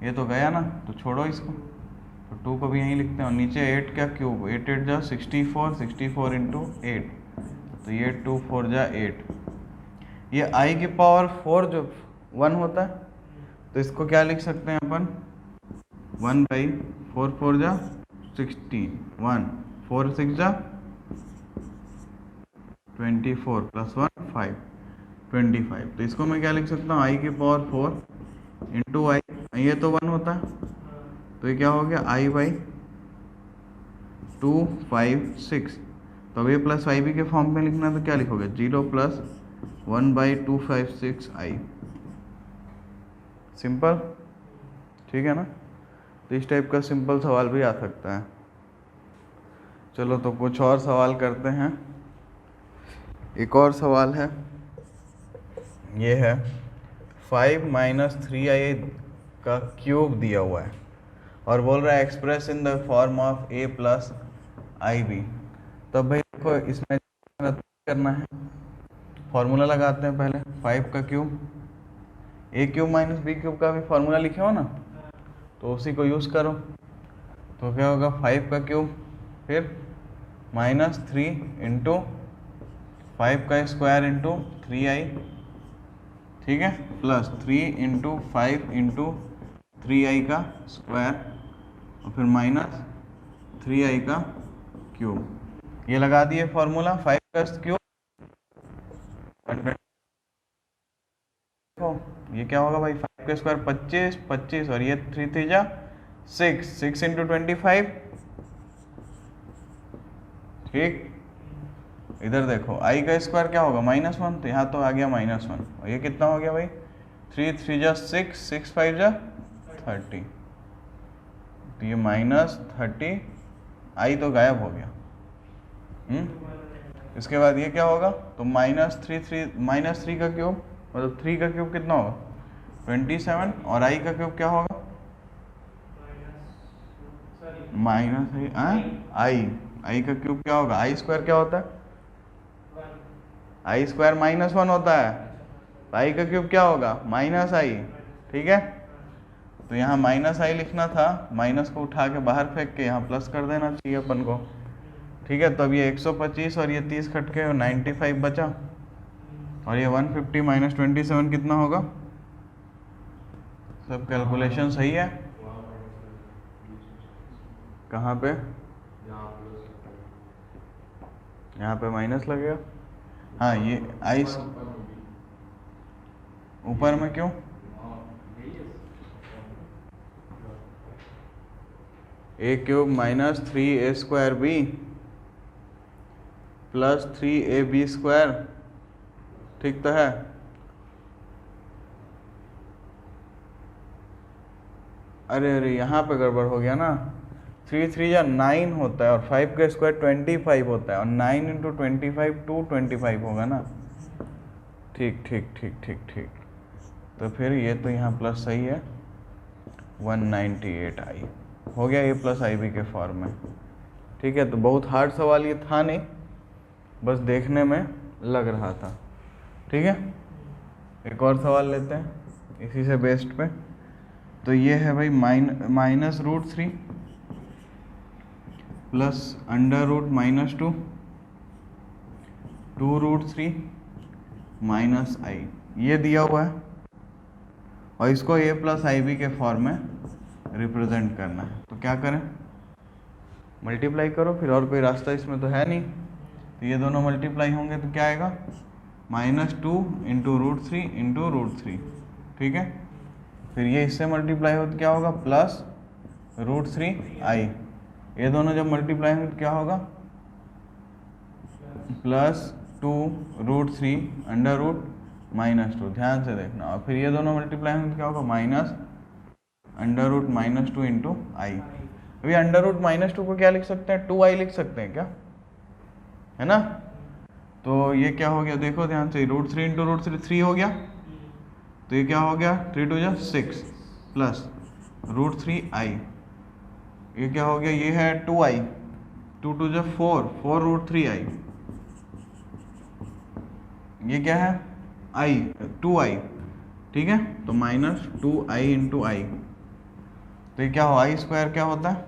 Speaker 1: ये तो गया ना, तो छोड़ो इसको, तो 2 को भी यहीं लिखते हैं। और नीचे 8 का क्यूब, 8 8 जा 64, 64 इंटू 8, तो ये 2 4 जा 8। ये आई की पावर 4 जो 1 होता है, तो इसको क्या लिख सकते हैं अपन? 1/4, 4 जा 16, 1 4 6 जा 24 प्लस 1 5, 25। तो इसको मैं क्या लिख सकता हूँ? आई की पावर 4 इंटू आई, ये तो 1 होता है, तो ये क्या हो गया? आई बाई 2 5 6। तो अब ये प्लस आई बी के फॉर्म में लिखना है, तो क्या लिखोगे? 0 प्लस 1/256 आई। सिंपल, ठीक है ना? तो इस टाइप का सिंपल सवाल भी आ सकता है। चलो तो कुछ और सवाल करते हैं। एक और सवाल है, ये है 5 - 3i का क्यूब दिया हुआ है और बोल रहा है express in the form of a plus I B. तो भाई देखो, इसमें करना है, फॉर्मूला लगाते हैं पहले। 5 का cube, a cube minus B cube का भी फॉर्मूला लिखे हो ना, तो उसी को यूज़ करो। तो क्या होगा? 5 का क्यूब, फिर -3 इंटू 5 का स्क्वायर इंटू 3i, ठीक है, प्लस 3 इंटू 5 इंटू 3i का स्क्वायर, और फिर -3i का क्यूब। ये लगा दिए फॉर्मूला। 5 का क्यूब, ये क्या होगा भाई? 5 का स्क्वायर 25 25, और ये 3 3 जा 6, 6 इंटू 25, ठीक। इधर देखो, आई का स्क्वायर क्या होगा? -1, तो यहाँ तो आ गया -1, और ये कितना हो गया भाई? 3 3 जा 6, 6 5 जा 30, तो ये -30, आई तो गायब हो गया। इसके बाद ये क्या होगा? तो -3 का क्यूब, मतलब 3 का क्यूब कितना होगा? 27, और आई का क्यूब क्या होगा? आई का क्यूब क्या होगा? आई स्क्वायर क्या होता है? आई स्क्वायर -1 होता है, तो आई का क्यूब क्या होगा? -i, ठीक है। तो यहाँ -i लिखना था, माइनस को उठा के बाहर फेंक के यहाँ प्लस कर देना चाहिए अपन को, ठीक है। तो अब ये 125 और ये 30 कट के 95 बचा, और ये 150 - 27 कितना होगा? सब कैलकुलेशन सही है? कहाँ पे? यहाँ पे माइनस लगेगा। हाँ, ये आई ऊपर में क्यों? a cube -3a² b plus 3ab², ठीक तो है। अरे यहाँ पे गड़बड़ हो गया ना। 3 3 या 9 होता है, और 5 का स्क्वायर 25 होता है, और 9 इंटू 25 225 होगा ना। ठीक ठीक ठीक ठीक ठीक, तो फिर ये तो यहाँ प्लस सही है, 198i हो गया, ए प्लस आई बी के फॉर्म में। ठीक है, तो बहुत हार्ड सवाल ये था नहीं, बस देखने में लग रहा था। ठीक है, एक और सवाल लेते हैं इसी से बेस्ड पे। तो ये है भाई -√3 प्लस √-2 2√3 माइनस आई, ये दिया हुआ है और इसको a प्लस आई बी के फॉर्म में रिप्रेजेंट करना है। तो क्या करें, मल्टीप्लाई करो, फिर और कोई रास्ता इसमें तो है नहीं। तो ये दोनों मल्टीप्लाई होंगे तो क्या आएगा, -2 × √3 × √3। ठीक है, फिर ये इससे मल्टीप्लाई हो तो क्या होगा, +√3i। ये दोनों जब मल्टीप्लाई होंगे तो क्या होगा, +2√3 √-2। ध्यान से देखना, और फिर ये दोनों मल्टीप्लाई होंगे तो क्या होगा, -√-2 × i। अभी √-2 को क्या लिख सकते हैं, 2i लिख सकते हैं क्या, है ना। तो ये क्या हो गया, देखो ध्यान से, √3 × √3 3 हो गया, तो ये क्या हो गया, 3 2 6 प्लस √3i। ये क्या हो गया, ये है 2i, 2 2 4 4√3i। ये क्या है, i 2i। ठीक है, तो -2i × i। तो ये क्या हो, i² क्या होता है,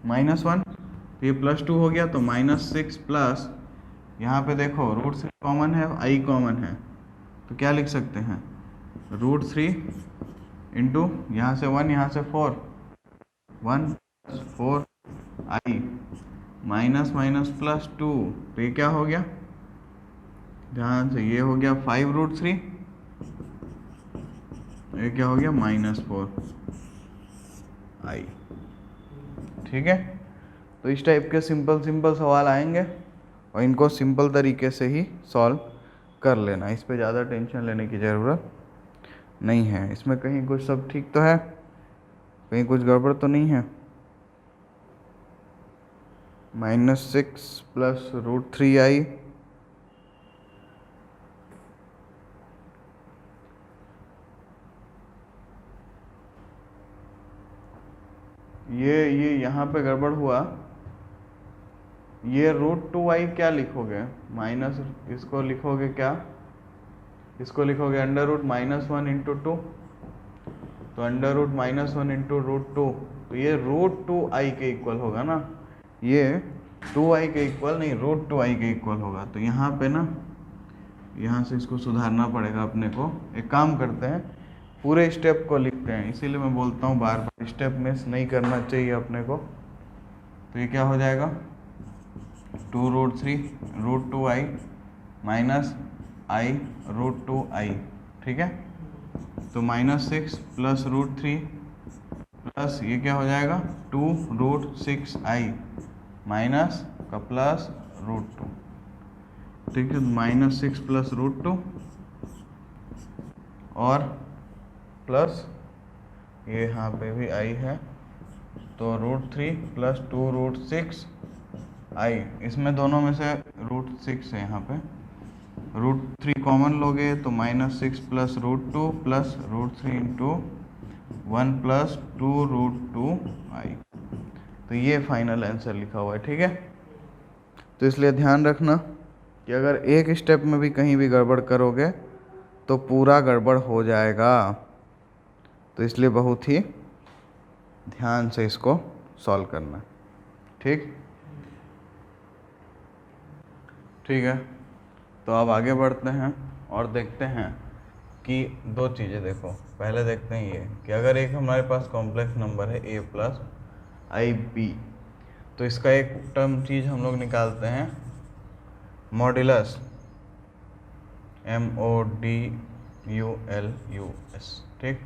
Speaker 1: -1। तो ये +2 हो गया, तो -6 प्लस, यहाँ पे देखो √3 कॉमन है, i कॉमन है, तो क्या लिख सकते हैं, √3 इंटू यहाँ से 1 यहाँ से 4, 1 4i माइनस +2। तो ये क्या हो गया, ध्यान से, ये हो गया 5√3, ये क्या हो गया, -4i। ठीक है, तो इस टाइप के सिंपल सवाल आएंगे और इनको सिंपल तरीके से ही सॉल्व कर लेना, इस पे ज़्यादा टेंशन लेने की ज़रूरत नहीं है। इसमें कहीं कुछ सब ठीक तो है, कहीं कुछ गड़बड़ तो नहीं है। -6 प्लस √3i ये यहाँ पे गड़बड़ हुआ। ये √2i क्या लिखोगे, माइनस, इसको लिखोगे क्या, इसको लिखोगे √-1 × 2, तो √-1 × √2, तो ये √2i के इक्वल होगा ना, ये 2i के इक्वल नहीं, √2i के इक्वल होगा। तो यहाँ पे ना, यहाँ से इसको सुधारना पड़ेगा अपने को। एक काम करते हैं, पूरे स्टेप को लिखते हैं, इसीलिए मैं बोलता हूँ बार बार स्टेप मिस नहीं करना चाहिए अपने को। तो ये क्या हो जाएगा, 2√3 √2i माइनस i √2i। ठीक है, तो -6 प्लस √3 प्लस ये क्या हो जाएगा, 2√6i माइनस का प्लस √2। ठीक है, -6 प्लस √2 और प्लस ये यहाँ पे भी i है, तो √3 प्लस 2√6i, इसमें दोनों में से √6 है, यहाँ पे √3 कॉमन लोगे तो -6 प्लस √2 प्लस √3 × 1 प्लस 2√2i। तो ये फाइनल आंसर लिखा हुआ है। ठीक है, तो इसलिए ध्यान रखना कि अगर एक स्टेप में भी कहीं भी गड़बड़ करोगे तो पूरा गड़बड़ हो जाएगा। तो इसलिए बहुत ही ध्यान से इसको सॉल्व करना। ठीक है, तो अब आगे बढ़ते हैं और देखते हैं कि दो चीज़ें देखो। पहले देखते हैं ये कि अगर एक हमारे पास कॉम्प्लेक्स नंबर है a प्लस आई बी, तो इसका एक टर्म चीज़ हम लोग निकालते हैं, मॉड्यूलस, MODULUS। ठीक,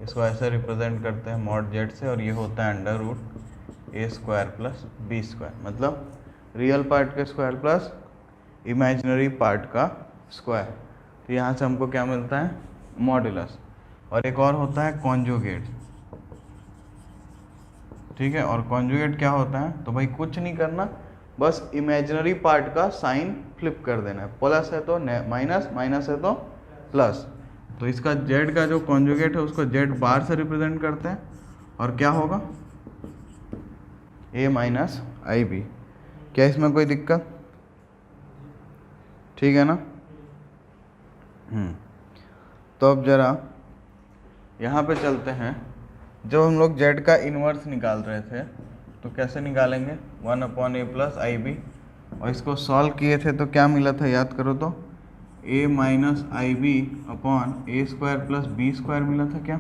Speaker 1: इसको ऐसे रिप्रेजेंट करते हैं मॉड जेड से, और ये होता है √a² प्लस b², मतलब रियल पार्ट का स्क्वायर प्लस इमेजिनरी पार्ट का स्क्वायर। तो यहाँ से हमको क्या मिलता है, मॉड्यूलस। और एक और होता है कॉन्जुगेट। ठीक है, और कॉन्जुगेट क्या होता है, तो भाई कुछ नहीं करना, बस इमेजिनरी पार्ट का साइन फ्लिप कर देना है, प्लस है तो माइनस, माइनस है तो प्लस। तो इसका z का जो कॉन्जुगेट है उसको z बार से रिप्रेजेंट करते हैं, और क्या होगा a माइनस आई बी। क्या इसमें कोई दिक्कत? ठीक है ना। तो अब जरा यहाँ पे चलते हैं। जब हम लोग z का इन्वर्स निकाल रहे थे तो कैसे निकालेंगे, 1/a प्लस आई बी, और इसको सॉल्व किए थे तो क्या मिला था याद करो तो, a minus I B upon A square plus B square मिला था क्या?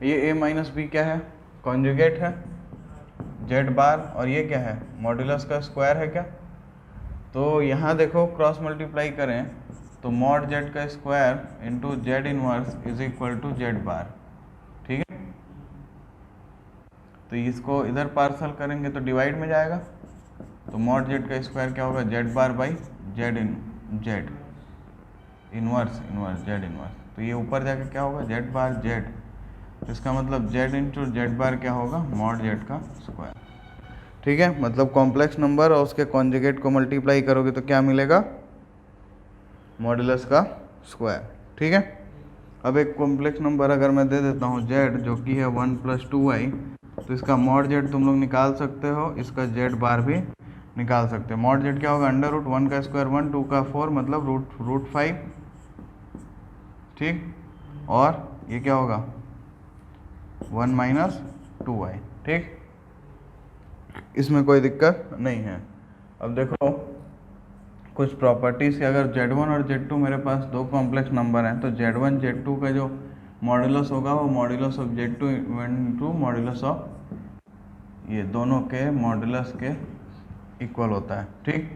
Speaker 1: ये a माइनस बी क्या है, कॉन्जुगेट है z बार, और ये क्या है, मॉड्यूलस का स्क्वायर है क्या? तो यहाँ देखो क्रॉस मल्टीप्लाई करें तो मॉड z का square into z inverse is equal to z bar. ठीक है, तो इसको इधर पार्सल करेंगे तो डिवाइड में जाएगा, तो मॉड z का स्क्वायर क्या होगा, Z bar by Z inverse Z inverse. तो ये ऊपर जाके क्या होगा, जेड बार जेड, तो इसका मतलब जेड इंटू जेड बार क्या होगा, मॉड जेड का स्क्वायर। ठीक है, मतलब कॉम्प्लेक्स नंबर और उसके कॉन्जुगेट को मल्टीप्लाई करोगे तो क्या मिलेगा, मॉड्यूलस का स्क्वायर। ठीक है, अब एक कॉम्प्लेक्स नंबर अगर मैं दे देता हूँ z जो कि है 1 + 2i, तो इसका मॉड z तुम लोग निकाल सकते हो, इसका z बार भी निकाल सकते हो। मॉड z क्या होगा, √1 का स्क्वायर 1, 2 का 4 मतलब रूट 5। ठीक, और ये क्या होगा 1 माइनस 2i। ठीक, इसमें कोई दिक्कत नहीं है। अब देखो कुछ प्रॉपर्टीज़ के, अगर z1 और z2 मेरे पास दो कॉम्प्लेक्स नंबर हैं तो z1 z2 का जो मॉड्यूलस होगा वो modulus of z2 into modulus of ये दोनों के मॉड्यूलस के इक्वल होता है। ठीक,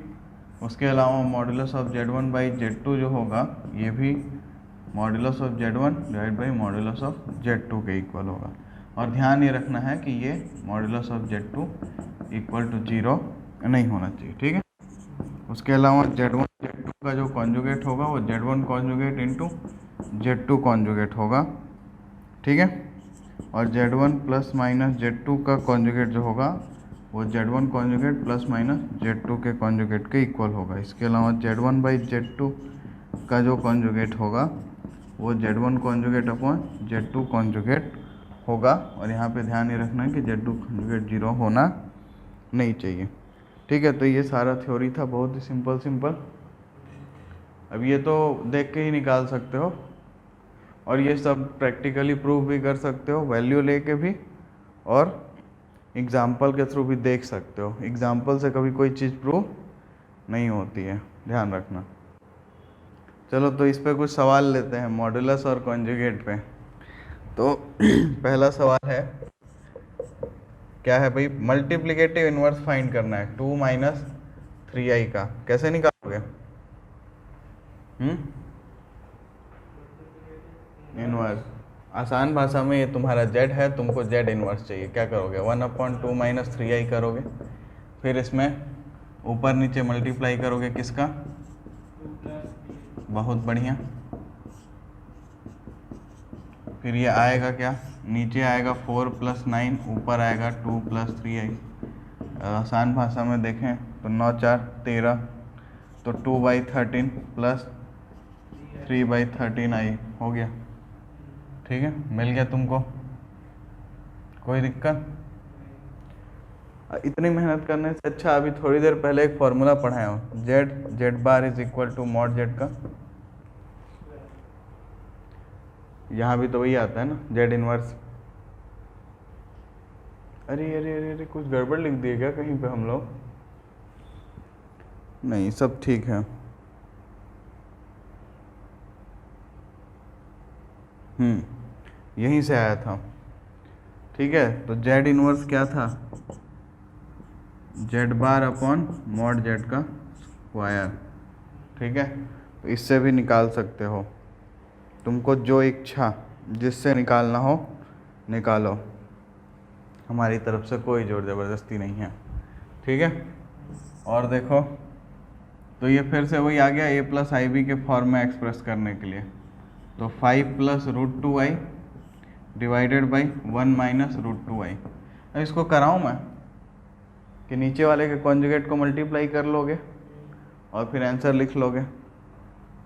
Speaker 1: उसके अलावा modulus of z1 by z2 जो होगा ये भी modulus of z1 divide by modulus of z2 के इक्वल होगा। और ध्यान ये रखना है कि ये modulus of z2 equal to 0 नहीं होना चाहिए। ठीक है, उसके अलावा z1 z2 का जो कॉन्जुगेट होगा वो z1 conjugate into z2 conjugate होगा। ठीक है, और z1 प्लस माइनस z2 का कॉन्जुगेट जो होगा वो z1 conjugate plus minus z2 के कॉन्जुगेट के इक्वल होगा। इसके अलावा z1 बाई z2 का जो कॉन्जुगेट होगा वो z1 conjugate upon z2 conjugate होगा। और यहाँ पे ध्यान ये रखना है कि z2 कॉन्जुगेट 0 होना नहीं चाहिए। ठीक है, तो ये सारा थ्योरी था, बहुत ही सिंपल। अब ये तो देख के ही निकाल सकते हो, और ये सब प्रैक्टिकली प्रूव भी कर सकते हो, वैल्यू लेके भी, और एग्जाम्पल के थ्रू भी देख सकते हो। एग्जाम्पल से कभी कोई चीज़ प्रूव नहीं होती है, ध्यान रखना। चलो तो इस पे कुछ सवाल लेते हैं मॉड्यूलस और कॉन्जुगेट पे। तो पहला सवाल है, क्या है भाई, मल्टीप्लिकेटिव इनवर्स फाइंड करना है 2 माइनस 3i का, कैसे निकालोगे? इनवर्स आसान भाषा में ये तुम्हारा z है, तुमको z इनवर्स चाहिए, क्या करोगे, 1/2 माइनस 3i करोगे, फिर इसमें ऊपर नीचे मल्टीप्लाई करोगे किसका, बहुत बढ़िया, फिर ये आएगा क्या, नीचे आएगा 4 + 9, ऊपर आएगा 2 + 3i। आसान भाषा में देखें तो 9 × 4 = 13, तो 2/13 प्लस 3/13i हो गया। ठीक है, मिल गया तुमको, कोई दिक्कत? इतनी मेहनत करने से अच्छा अभी थोड़ी देर पहले एक फॉर्मूला पढ़ाया हूँ, z bar is equal to mod z का, यहाँ भी तो वही आता है ना, z इनवर्स। अरे अरे अरे अरे कुछ गड़बड़ लिख दिए क्या कहीं पे हम लोग? नहीं, सब ठीक है। यहीं से आया था। ठीक है, तो z इनवर्स क्या था, z bar upon mod z का स्क्वायर। ठीक है, तो इससे भी निकाल सकते हो, तुमको जो इच्छा जिससे निकालना हो निकालो, हमारी तरफ से कोई जोर ज़बरदस्ती नहीं है। ठीक है, और देखो तो ये फिर से वही आ गया a प्लस आई बी के फॉर्म में एक्सप्रेस करने के लिए, तो 5 + √2i divided by 1 minus √2i। अब इसको कराऊँ मैं कि नीचे वाले के कॉन्जुगेट को मल्टीप्लाई कर लोगे और फिर आंसर लिख लोगे?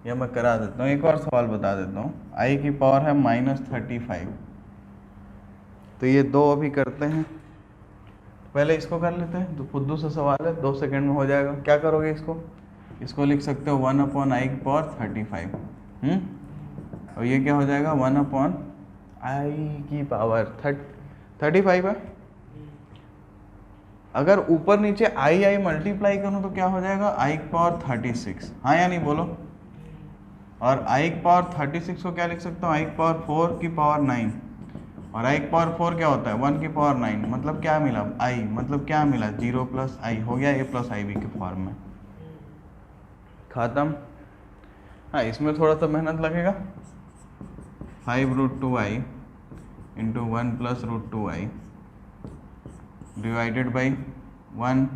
Speaker 1: या मैं करा देता हूँ, एक और सवाल बता देता हूँ। आई की पावर है -35, तो ये 2 अभी करते हैं, पहले इसको कर लेते हैं, तो फुद्दू सा सवाल है, 2 सेकंड में हो जाएगा। क्या करोगे इसको लिख सकते हो 1/i की पावर 35, और ये क्या हो जाएगा 1/i की पावर 35 है। अगर ऊपर नीचे आई मल्टीप्लाई करूँ तो क्या हो जाएगा i की पावर 36, हाँ या नहीं बोलो। और i की पावर 36 को क्या लिख सकता हूँ, i की पावर 4 की पावर 9, और i की पावर 4 क्या होता है 1 की पावर 9, मतलब क्या मिला i, मतलब क्या मिला 0 + i हो गया a + ib के फॉर्म में, खत्म। हाँ इसमें थोड़ा सा मेहनत लगेगा, 5√2i into 1 + √2i divided by 1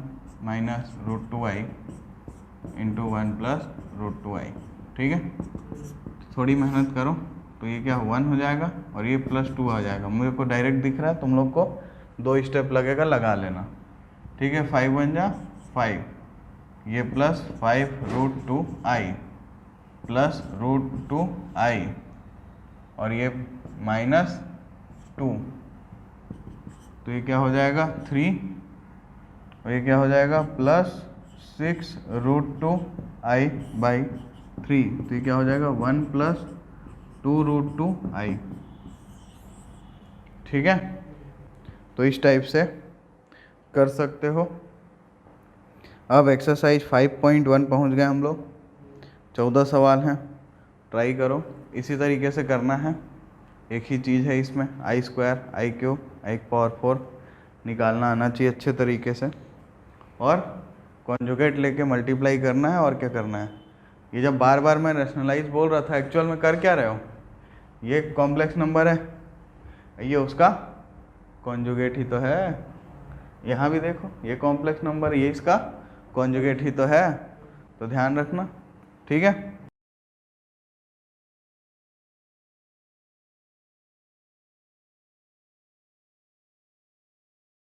Speaker 1: - √2i into 1 + √2i, ठीक है। थोड़ी मेहनत करो तो ये क्या 1 हो जाएगा और ये +2 आ जाएगा। मुझे को डायरेक्ट दिख रहा है, तुम लोग को 2 स्टेप लगेगा, लगा लेना, ठीक है। 5 × 1 = 5, ये +5√2i प्लस √2i और ये -2, तो ये क्या हो जाएगा 3, और ये क्या हो जाएगा +6√2i/3, तो ये क्या हो जाएगा 1 + 2√2i, ठीक है। तो इस टाइप से कर सकते हो। अब एक्सरसाइज 5.1 पहुंच गए हम लोग, 14 सवाल हैं, ट्राई करो, इसी तरीके से करना है। एक ही चीज़ है इसमें, i², i³ i की पावर 4 निकालना आना चाहिए अच्छे तरीके से, और कॉन्जुगेट लेके मल्टीप्लाई करना है। और क्या करना है, ये जब बार बार मैं रैशनलाइज बोल रहा था, एक्चुअल में कर क्या रहे हो, ये कॉम्प्लेक्स नंबर है, ये उसका कॉन्जुगेट ही तो है। यहाँ भी देखो ये कॉम्प्लेक्स नंबर, ये इसका कॉन्जुगेट ही तो है, तो ध्यान रखना, ठीक है।